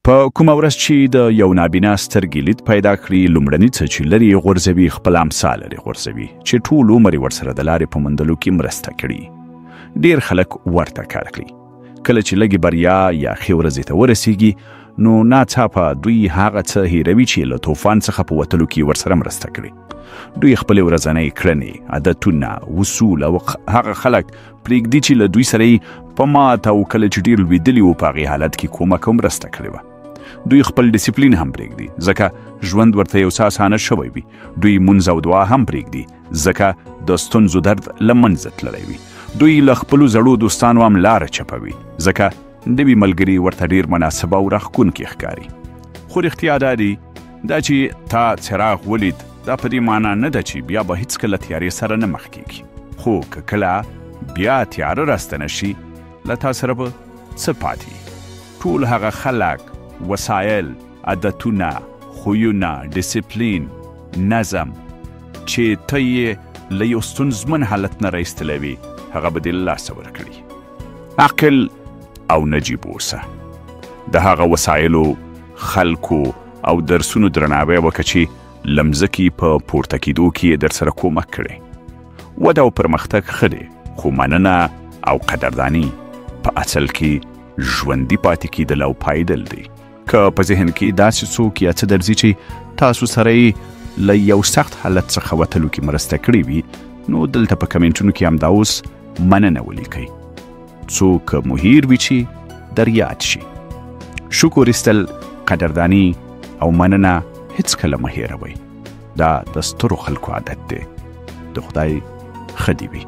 په کومه ورځ چې د یو نابینا سترګې لید پیدا کړي، لومړني څه چې لرې یې غورځوي خپل امثال لرې غورځوي چې ټول عمر یې ورسره د لارې په موندلو کې مرسته کړي. ډېر خلک ورته کار کوي. کله چې لږې بریا یا ښې ورځې ته ورسیږي نو ناڅاپه دوی هغه څه هیروي چې له طوفان څخه په وتلو کې ورسره مرسته کړي. دوی خپلې ورځنۍ کړنې، عادتونه، اصول او هغه خلک پرېږدي چې له دوی سره یې په مات او کله چې ډېر لوېدلي وو په هغې حالت کې کومک او مرسته کړې وه. دوی خپل ډیسپلین هم پرېږدي ځکه ژوند ورته یو څه اسانه شوی وي. دوی مونځ او دعا هم پرېږدي ځکه د ستونزو درد له منځه تللی وي. دوی له خپلو زړو دوستانو هم لاره چپوي ځکه نوي ملګري ورته ډېر مناسبه او راښکونکي ښکاري. خو رښتیا دا دی دا چې تا څراغ ولید دا په دې معنا نه ده چې بیا به هیڅکله تیارې سره نه مخ کېږي. خو که کله بیا تیاره راستنه شي له تا سره به څه پاتې؟ ټول هغه خلک، وسایل، عادتونه، خویونه، ډیسپلین، نظم چې ته یې له یو ستونزمن حالت نه راایستلی وي هغه به دې له لاسه ورکړي. عقل او نجیب اوسه. د هغه وسایلو، خلکو او درسونو درناوی وکړه چې له مځکې په پورته کېدو کې یې در سره کومک کړی. وده او پرمختګ ښه دی، خو مننه او قدرداني په اصل کې ژوندي پاتې کېدل او پایدل دی. که په ذهن کې داسې څوک یا څه درځي چې تاسو سره یې له یو سخت حالت څخه وتلو کې مرسته کړې وي نو دلته په کمنټونو کې هم دا اوس مننه ولیکئ. څوک مهیر وي چې در یاد شي. شکر ایستل، قدرداني او مننه هیڅکله مه هېروئ. دا د سترو خلکو عادت دی. د خدای ښه دې وي.